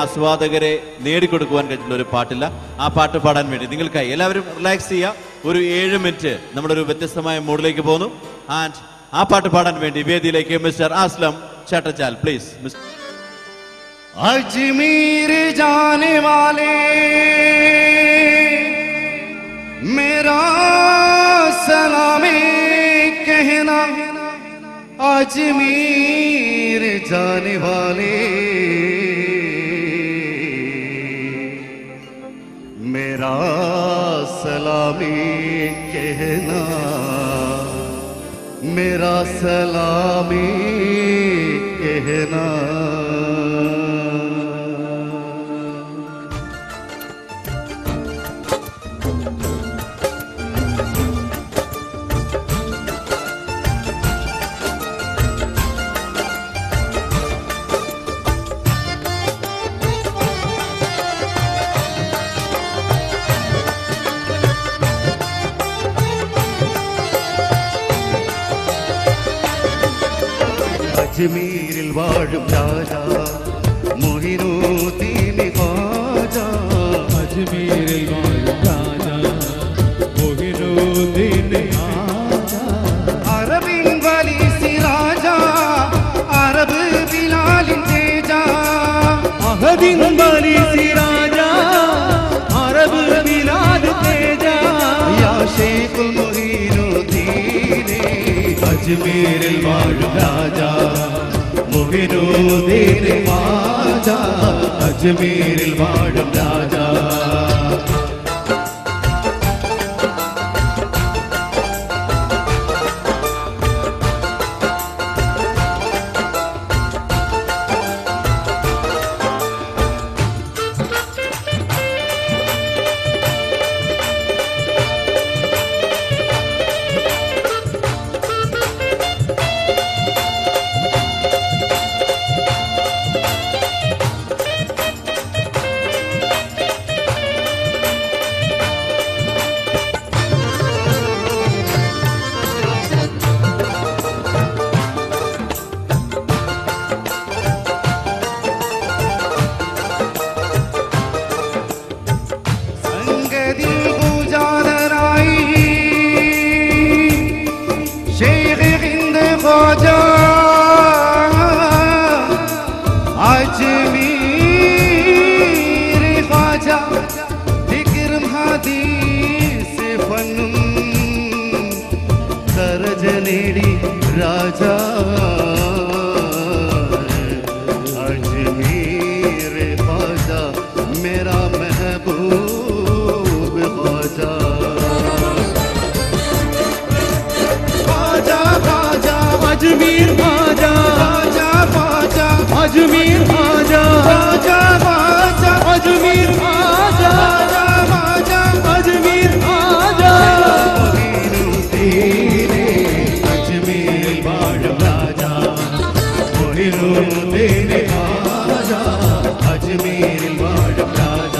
ആസ്വാദകരെ നേടിക്കൊടുക്കുവാൻ കഴിഞ്ഞിട്ടുള്ള ഒരു പാട്ടില്ല. ആ പാട്ട് പാടാൻ വേണ്ടി നിങ്ങൾക്കായി എല്ലാവരും റിലാക്സ് ചെയ്യുക. ഒരു 7 മിനിറ്റ് നമ്മളൊരു വ്യത്യസ്തമായ മൂഡിലേക്ക് പോകുന്നു. ആൻഡ് ആ പാട്ട് പാടാൻ വേണ്ടി വേദിയിലേക്ക് മിസ്റ്റർ ആസ്ലം ചട്ടച്ചാൽ പ്ലീസ്. अजमेर जाने वाले मेरा सलामे कहना, अजमेर जाने वाले मेरा सलामी कहना, मेरा सलामी कहना. അജ്മീരിൽ വാഴും രാജ മൊഹിനുദ്ദീൻ ഖാജ, അജ്മീരിൽ വാഴും രാജ മൊഹിനുദ്ദീൻ ഖാജ, അറബിൻ വലി സിറാജ അറബ് ബിലാലിൻ തേജ, അഹദിൻ വലി സിറാജ അറബ് ബിലാൽ തേജ, യാ ശൈഖുൽ മൊഹിനുദ്ദീൻ അജ്മീരിൽ വാഴും രാജ മൊഹിനുദ്ദീൻ ഖാജ, അജ്മീരിൽ വാഴും രാജ. अजमेर ख्वाजा विक्रम हदीस फन्नुम दरज नेडी राजा, अजमेर ख्वाजा मेरा महबूब ख्वाजा. ख्वाजा ख्वाजा अजमेर ख्वाजा, अजमेर ख्वाजा, ख्वाजा ख्वाजा अजमेर ख्वाजा, अजमेर ख्वाजा. अजमेर वाഴും രാജ മൊഹിനുദ്ദീൻ ഖാജ, അജ്മീരിൽ വാഴും രാജ.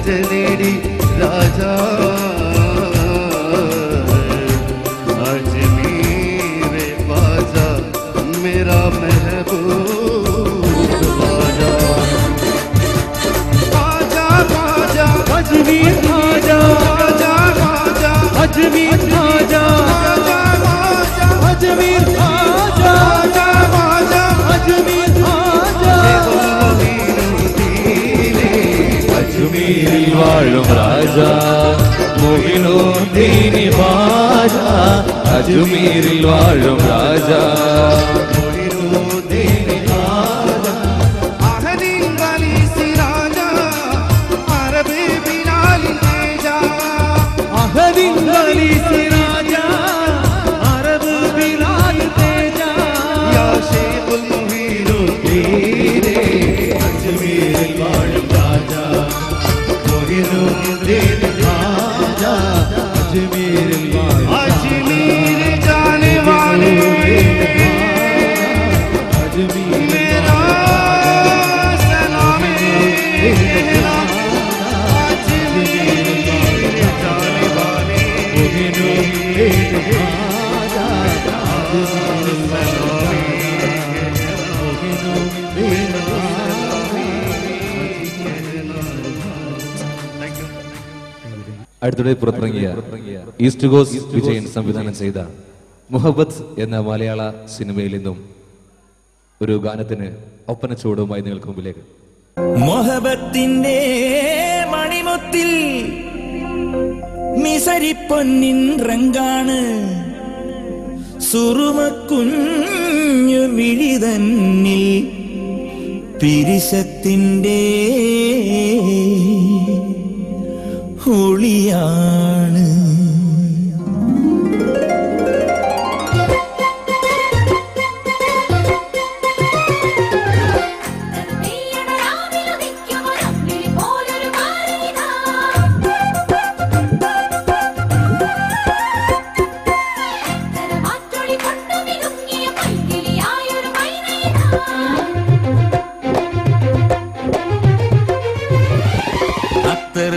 നേടി രാജാ അജ്മീരെ ഖ്വാജാ मेरा महबूब ख्वाजा ख्वाजा ख्वाजा अजमीर ख्वाजा ख्वाजा ख्वाजा अजमीर ख्वाजा ख्वाजा अजमीर ख्वाजा ख्वाजा अजमीर ख्वाजा അജ്മീരിൽ വാഴും രാജ മൊഹിനുദ്ദീൻ ഖ്വാജ അജ്മീരിൽ വാഴും രാജ अजमीर जाने वाले मेरा सलाम अजमीर जाने वाले അടുത്തിടെ പുറത്തിറങ്ങിയ ഈസ്റ്റ് കോസ്റ്റ് വിജയൻ സംവിധാനം ചെയ്ത മുഹബത്ത് എന്ന മലയാള സിനിമയിൽ നിന്നും ഒരു ഗാനത്തിന് ഒപ്പന ചുവടുമായി നിങ്ങൾക്ക് മുമ്പിലേക്ക്. മൊഹബത്തിന്റെ മണിമുത്തിൽ മിസരിപ്പൊന്നിൻ റങ്കാണ് സുറുമക്കുഞ്ഞു മിഴിതന്നിൽ പിരിശത്തിന്റെ ഒളിയാണ്.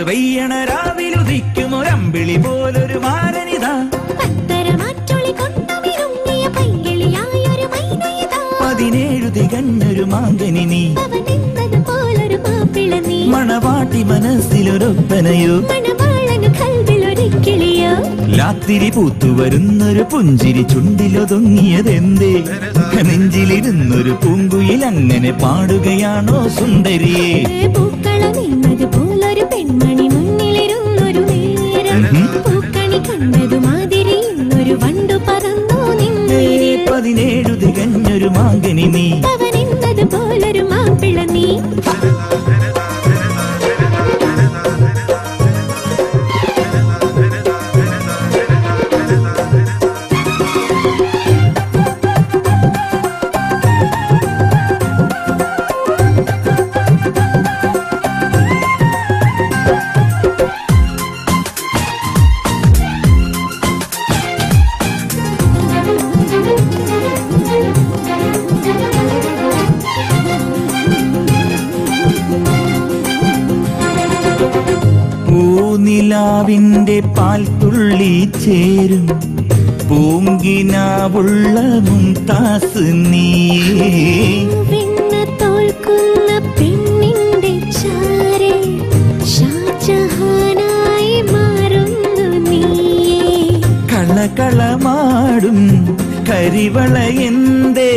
വെയ്യണ രാവിലുദിക്കും ഒരമ്പിളി പോലൊരു മാരനിതാ 17 തികഞ്ഞൊരു മാങ്കനി നീ മണവാട്ടി മനസ്സിലൊരൊപ്പനയോ രാത്രി പൂത്തുവരുന്നൊരു പുഞ്ചിരി ചുണ്ടിലൊതുങ്ങിയതെന്തേ നെഞ്ചിലിരുന്നൊരു പൂങ്കുയിൽ അങ്ങനെ പാടുകയാണോ സുന്ദരിയെ പോലൊരു പെൺമണി മുന്നിലിരുന്നൊരു നേരം പൂക്കണി കണ്ടതു മാതിരി ഇന്നൊരു വണ്ടു പറന്നു നിന്നേ 17 തികഞ്ഞൊരു മാങ്കനി നീ അവനെന്നത് പോലൊരു മാപ്പിള നീ പൂനിലാവിന്റെ പാൽത്തുള്ളി ചേരും പൂങ്കിനാവുള്ള മുംതാസ് നീയേ തോൽക്കുന്ന പെണ്ണിന്റെ ചാരേ ഷാജഹാനായി മാറുന്നു നീയേ കളകളമാടും കരിവള എന്തേ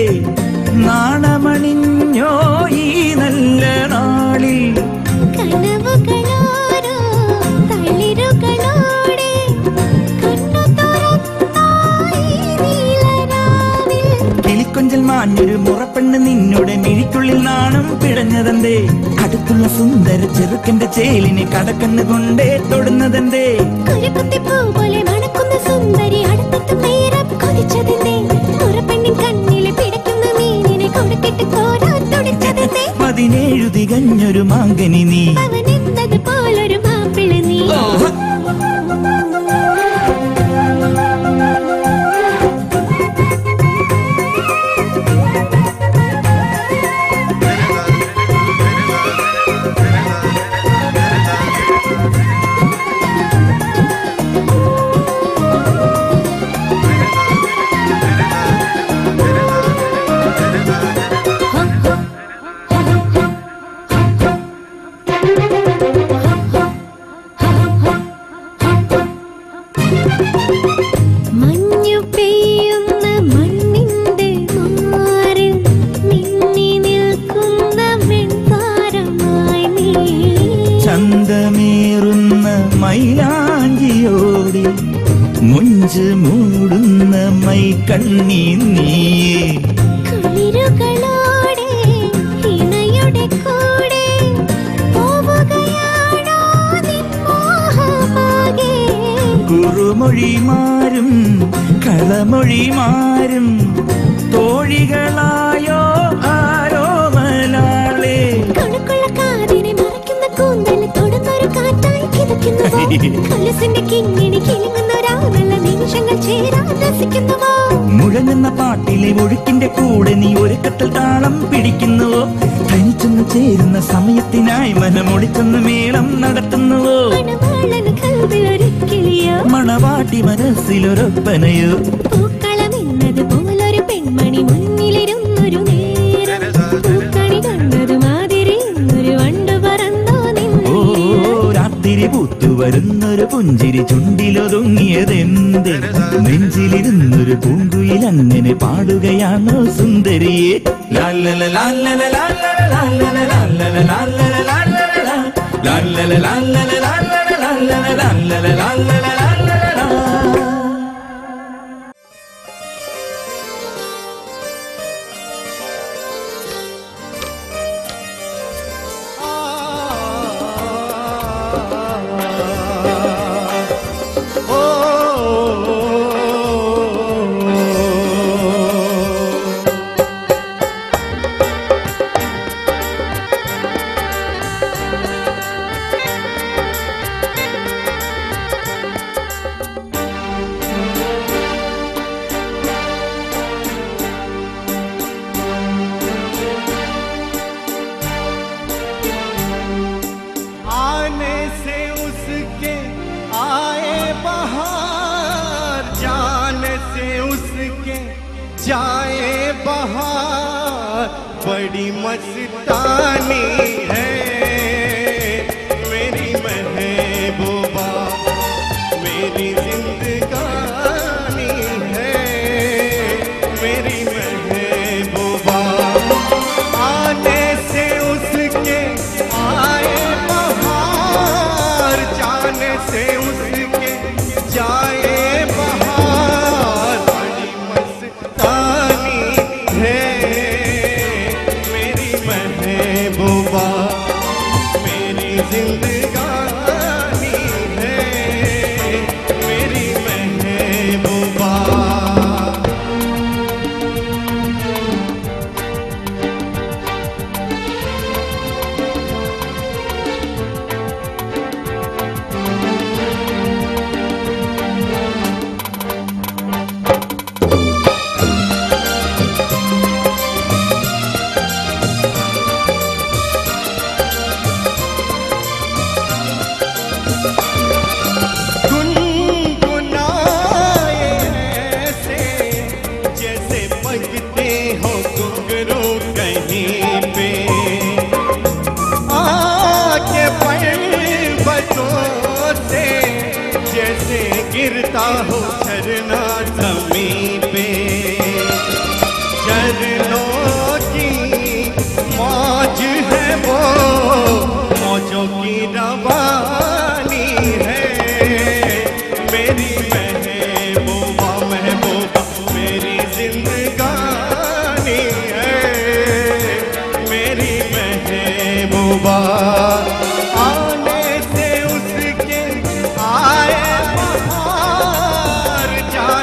നാണമണിഞ്ഞോ ഈ നല്ല നാളിൽ കനവുകളാരോ തളിരുകളോടെ കണ്ണു തുറന്നായി നീലരാവിൽ കിളിക്കൊഞ്ചൽ മാഞ്ഞൊരു മുറപ്പെണ്ണ് നിന്നോട് മിഴിക്കുള്ളിൽ നാണം പിടഞ്ഞതെന്തേ അടുത്തുള്ള സുന്ദര ചെറുക്കന്റെ ചേലിനെ കടക്കണ്ണ് കൊണ്ടേ തൊടുന്നതെന്തേ കുരുക്കുത്തിപ്പൂ പോലെ മണക്കുന്ന സുന്ദരി അടുത്തെത്തും നേരം കൊതിച്ചതെന്തേ മുറപ്പെണ്ണിൻ കണ്ണിലെ പിടയ്ക്കുന്ന മീനിനെ കൊടുക്കിട്ട് കോരാൻ തുടിച്ചതെന്തേ 17 തികഞ്ഞൊരു മാങ്കനി നീ അവനെന്നത് പോലൊരു മാപ്പിള നീ ചൂടുന്ന മൈലാഞ്ചിയോടെ മുഞ്ച് മൂടുന്ന മൈ കണ്ണി നീയേ കുളിരുകളോടെ ഇണയുടെ കൂടെ പോവുകയാണോ നിൻ മോഹമാകെ കുറുമൊഴിമാരും കളമൊഴിമാരും തോഴികളായോ ആരോമലാളെ കണക്കുള്ള കാതിനെ മറയ്ക്കുന്ന കൂന്തൽ തൊടുന്നൊരു കാറ്റായി കിതയ്ക്കുന്നുവോ കൊലുസിന്റെ കിങ്ങിണി കിലുങ്ങുന്നൊരാ നല്ല നിമിഷങ്ങൾ ചേരാൻ രസിക്കുന്നുവോ മുഴങ്ങുന്ന പാട്ടിലെ ഒഴുക്കിന്റെ കൂടെ നീ ഒരുക്കത്തിൽ താളം പിടിക്കുന്നുവോ തനിച്ചൊന്ന് ചേരുന്ന സമയത്തിനായി മനമൊളിച്ചൊന്ന് മേളം നടത്തുന്നുവോ മണവാളന് കൽവിലൊരുക്കിളിയോ മണവാട്ടി മനസ്സിലൊരൊപ്പനയോ പൂക്കളം എന്നത് പോലൊരു പെൺമണി മുന്നിലിരുന്നൊരു നേരം പൂക്കണി കണ്ടതു മാതിരി ഒരു വണ്ടു പറന്നോ ഓ രാത്രി പൂത്തു വരുന്നൊരു പുഞ്ചിരി ചുണ്ടിലൊതുങ്ങിയതെന്ത് നെഞ്ചിലിരുന്നൊരു പൂങ്കുയിൽ അങ്ങനെ പാടുകയാണോ സുന്ദരിയെ ലാല്ലല ലാല്ലല ലാല്ലല ലാല്ലല ലാല്ലല ലാല്ലല ലാല്ലല ലാല്ലല ലാല്ലല ലാല്ലല ലാല്ലല ലാല്ലല ലാല്ലല ലാല്ലല. आने से उसके आए बहार जाने से उसके जाए बहार बड़ी मस्तानी है मेरी महबूबा मेरी जिंदगानी है मेरी महबूबा आने से उसके आए जाने से उसके जाए बहार बड़ी मस्तानी है मेरी महबूबा मेरी जिंदगानी है मेरी महबूबा गिरता हो झरना ज़मीं पे झरनों की मौज है वो मौजों की रवानी है मेरी महबूबा महबूबा मेरी जिंदगानी है मेरी महबूबा आने से उसके आए बहार जाने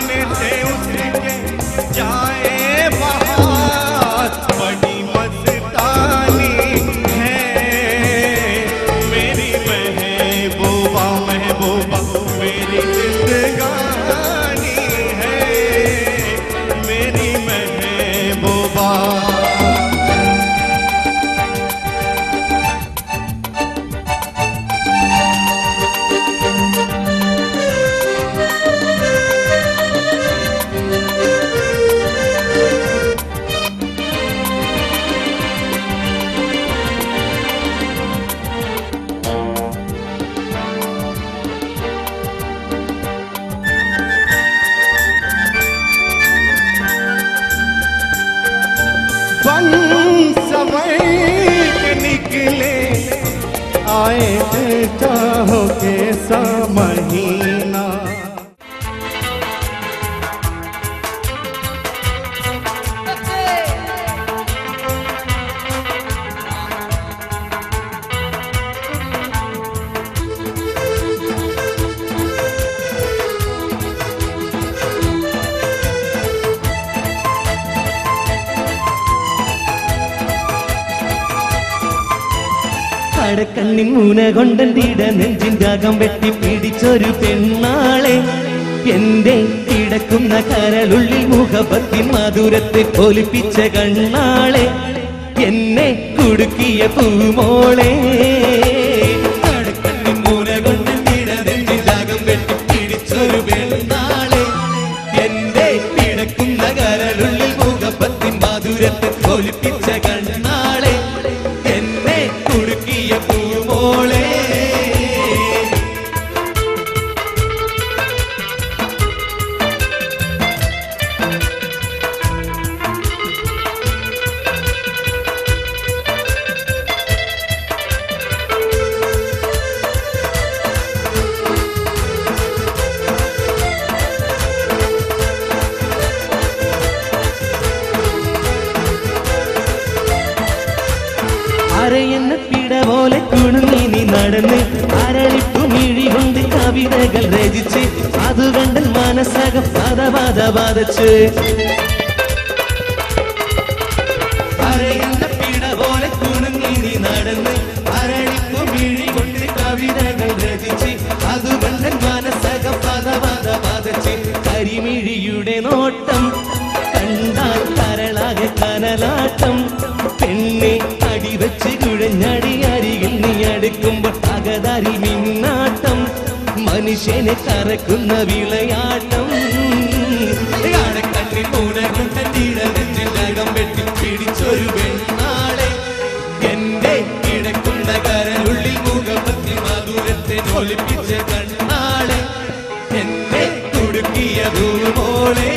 आए चाहो कैसा महीना। കടക്കണ്ണിൻ മൂന കൊണ്ടെന്തിട നെഞ്ചിൻ രാഗം വെട്ടി പിടിച്ചൊരു പെണ്ണാളെ എന്റെ കിടക്കുന്ന കരളുള്ളിൽ മുഖപത്തിൻ മധുരത്തെ പൊലിപ്പിച്ച കണ്ണാളെ എന്നെ കുടുക്കിയ പൂമോളെ. കടക്കണ്ണിൻ മൂന കൊണ്ടെന്തിട നെഞ്ചിൻ രാഗം വെട്ടി പിടിച്ചൊരു പെണ്ണാളെ എന്റെ കിടക്കുന്ന കരളുള്ളിൽ മുഖപത്തിൻ മധുരത്തെ പൊലിപ്പിച്ച കണ്ണാളെ എന്നെ കുടുക്കിയ പൂമോളെ. അരയെന്ന പിട പോലെ കുണുങ്ങി നീ നടന്ന് അരളിപ്പു മിഴി കൊണ്ട് കവിതകൾ രചിച്ച് അത് കണ്ടൽ മനസ്സകം പദപാദപാദച്ച്. അരയെന്ന പിട പോലെ കുണുങ്ങി നീ നടന്ന് അരളിപ്പു മിഴി കൊണ്ട് കവിതകൾ രചിച്ച് അത് കണ്ടൽ മനസ്സകം പദപാദപാദച്ച്. കരിമിഴിയുടെ നോട്ടം കണ്ടാൽ കരളാകെ കനലാട്ടം പെണ്ണെ അടിവെച്ച് കുഴഞ്ഞടി അരികിൽ നീ അടുക്കുമ്പോൾ അകതാരിൽ മിന്നാട്ടം മനുഷ്യനെ കറക്കുന്ന വിളയാട്ടം. കണ്ണിൽ മൂടകം വെട്ടി പിടിച്ചൊരു പെണ്ണാളെ എന്റെ കിടക്കുന്ന കരളുള്ളിൽ മുഖപത്തിൽ മധുരത്തെ ഒളിപ്പിച്ച കണ്ണാളെ എന്നെ കുടുക്കിയ പൂമോളെ.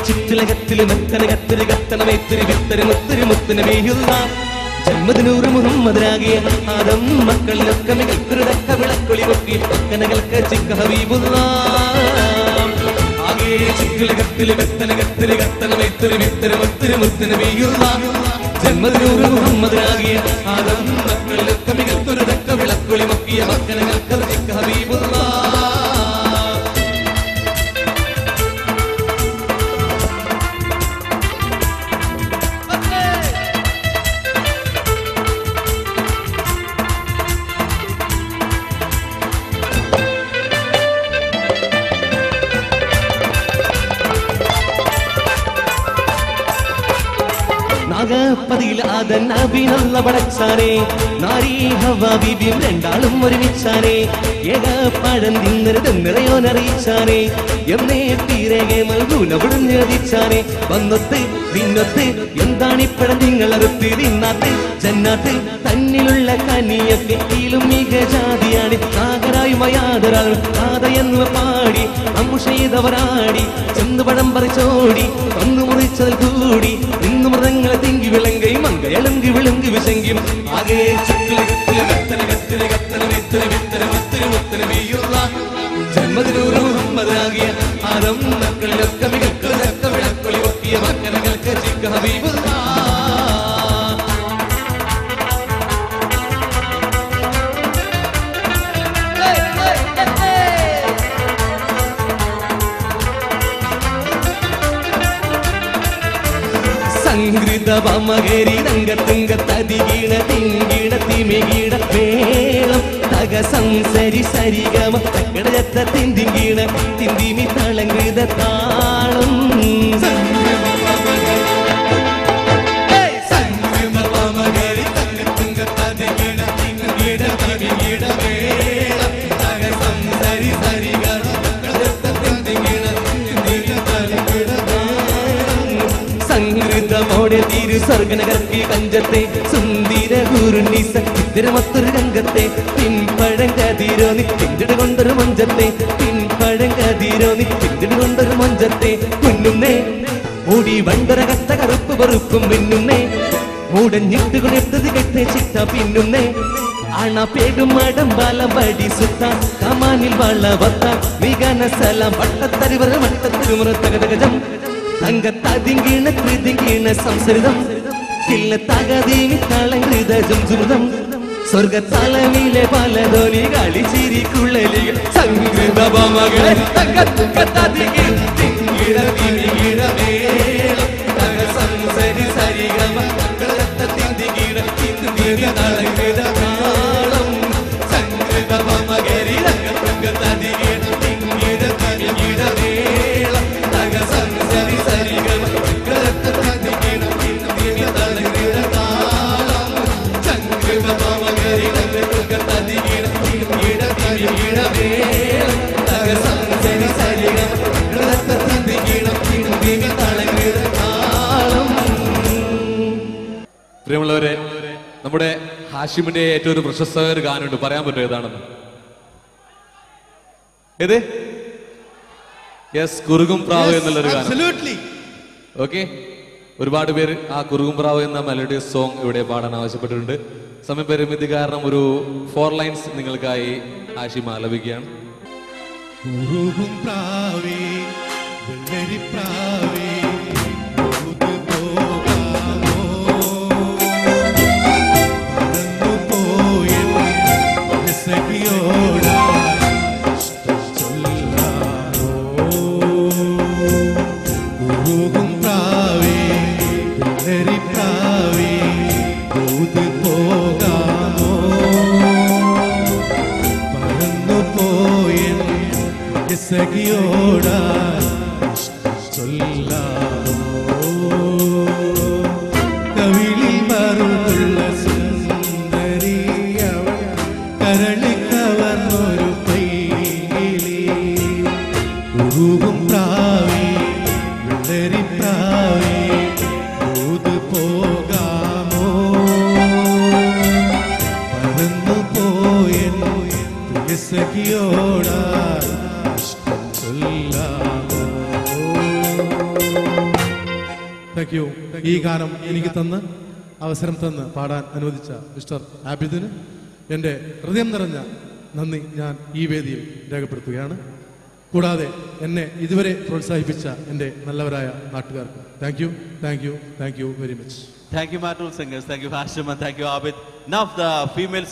ചുറ്റിലകത്തില് മെത്തന കത്തിരി കത്തന മേത്തിരി വിത്തരി മുത്തിരി മുത്തിന് വീഴുക ജന്മദിനൂറ് മുഹമ്മദരാകിയ ആദം മക്കളിലൊക്കെ മികൾക്കുരുതക്ക വിളക്കൊളി പൊക്കി കനകൾക്ക് ചിക്ക ഹബീബുള്ള. ആകെ ചുറ്റിലകത്തില് മെത്തന കത്തിരി കത്തന മേത്തിരി വിത്തരി മുത്തിരി മുത്തിന് വീഴുക ജന്മദിനൂറ് മുഹമ്മദരാകിയ ആദം മക്കളിലൊക്കെ മികൾക്കുരുതക്ക വിളക്കൊളി പൊക്കിയ കനകൾക്ക് ചിക്ക ഹബീബുള്ള. നാഗപ്പതിയിൽ ആദൻ നബിനുള്ള പടച്ചാനെ നാരീ ഹവ്വ ബീബിയും രണ്ടാളും ഒരുമിച്ചാനെ ഏകപ്പഴം തിന്നരുതെന്നിറയോനറിയിച്ചാനെ എന്നേ തീരകെ മൽകൂല വിടുഞ്ഞതിച്ചാനെ വന്നൊത്ത് പിന്നൊത്ത് എന്താണിപ്പഴം നിങ്ങളറുത്ത് തിന്നാത്ത് ജന്നാത്ത് തന്നിലുള്ള കനിയൊക്കെ ഇതിലും മികജാതിയാണ് നാഗരായുമയാതൊരാൾ കാതയെന്ന് പാടി അമ്മുഷെയ്തവരാടി ചെന്നുപഴം പറിച്ചോടി ഒന്നു മുറിച്ചതിൽ കൂടി ഇന്നു മൃതങ്ങളെ തിങ്കി വിളങ്കി മങ്ക എളുങ്കി വിളുങ്കി വിശങ്കും ആകെ ജന്മദിനൂറ് മുഹമ്മദാകിയ ആദം മക്കളിലൊക്കെ മികൾക്കൊക്കെ വിളക്കൊളി ഒക്കിയ മക്കൾക്ക് ചിക്ക ഹബീബുള്ള. സംഗീത വമകരി രംഗത്തുങ്ക തതികീണ തിങ്കിട തിമികീട മേളം തക സംസരി സരിഗമ തക്കടയത്ത തിന്തിങ്കീണ തിന്തിമി തളങ്കൃത താളം. സംഗീതമോടെ തിരു സ്വർഗനകർക്കി കഞ്ചത്തെ സുന്ദര ഗുരുനീസ ഇത്തരമൊത്തൊരു രംഗത്തെ പിൻപഴങ്കതിരോ നിത്തിണ്ടിട് കൊണ്ടൊരു മൊഞ്ചത്തെ പിൻപഴങ്കതിരോ നിത്തിണ്ടിട് കൊണ്ടൊരു മൊഞ്ചത്തെ മുന്നുന്നേ മൂടി വണ്ടരകത്ത കറുപ്പ് പൊറുപ്പും മിന്നുന്നേ മൂടഞ്ഞിട്ട് കൊണ്ടെടുത്തത് കെട്ടേ ചിട്ട പിന്നുന്നേ ആണ പേടും മടം ബാലം പടി സുത്ത കമാനിൽ വളവത്ത വിഗന സലം പട്ടത്തരിവർ മട്ടത്തിരുമുറ തകതകജം തങ്കത്തതിങ്കീണ കൃതിങ്കീണ സംസ്കൃതം കില്ല തകതീങ്ങി തളങ്കൃത ജംസുമൃതം സ്വർഗത്തലമിലെ പലതോലി കളിച്ചിരിക്കുള്ളിൽ സംഗീത മകൾ തങ്കത്തതിങ്കി തിങ്കിട തിങ്കിട മേളം തക സംസരി സരിഗമ തിങ്കിട തിങ്കിട തളങ്കൃത താളം സംഗീത മകരി തങ്കത്തതിങ്കി തിങ്കിട തിങ്കിട മേളം തക സംസരി സരിഗമ തിങ്കിട തിങ്കിട തളങ്കൃത താളം സംഗീത മകരി തങ്കത്തതിങ്കി തിങ്കിട തിങ്കിട മേളം തക സംസരി സരിഗമ തിങ്കിട തിങ്കിട തളങ്കൃത താളം. പ്രിയമുള്ളവരെ, നമ്മുടെ ഹാഷിമിന്റെ ഏറ്റവും ഒരു പ്രശസ്ത ഒരു ഗാനമുണ്ട്, പറയാൻ പറ്റുമോ ഏതാണെന്ന്? ഏത്? യെസ്, കുറുകും പ്രാവ് എന്നുള്ളൊരു ഗാനം. ഓക്കെ, ഒരുപാട് പേര് ആ കുറുകും പ്രാവ് എന്ന മെലഡിയസ് സോങ് ഇവിടെ പാടാൻ ആവശ്യപ്പെട്ടിട്ടുണ്ട്. സമയപരിമിതി കാരണം ഒരു 4 ലൈൻസ് നിങ്ങൾക്കായി ഹാഷിം ആലപിക്കുകയാണ്. കുറുകും പ്രാവേ വെള്ളരി പ്രാവേ കവിളിൽ മറുള്ള സുന്ദരിയവൾ കരളിക്കവർന്നൊരു പൈകിളി കുറുകും പ്രാവേ വെള്ളരി പ്രാവേ ഊത് പോകാമോ പറന്നു പോയൻ സഖിയോടാ താങ്ക് യു. ഈ ഗാനം എനിക്ക് തന്ന് അവസരം തന്ന് പാടാൻ അനുവദിച്ച മിസ്റ്റർ ആബിദിന് എൻ്റെ ഹൃദയം നിറഞ്ഞ നന്ദി ഞാൻ ഈ വേദിയിൽ രേഖപ്പെടുത്തുകയാണ്. കൂടാതെ എന്നെ ഇതുവരെ പ്രോത്സാഹിപ്പിച്ച എൻ്റെ നല്ലവരായ നാട്ടുകാർക്ക് thank you, thank you, thank you very much. Thank you, Matul Singers. Thank you, Hashim, and thank you, Abid. Now the female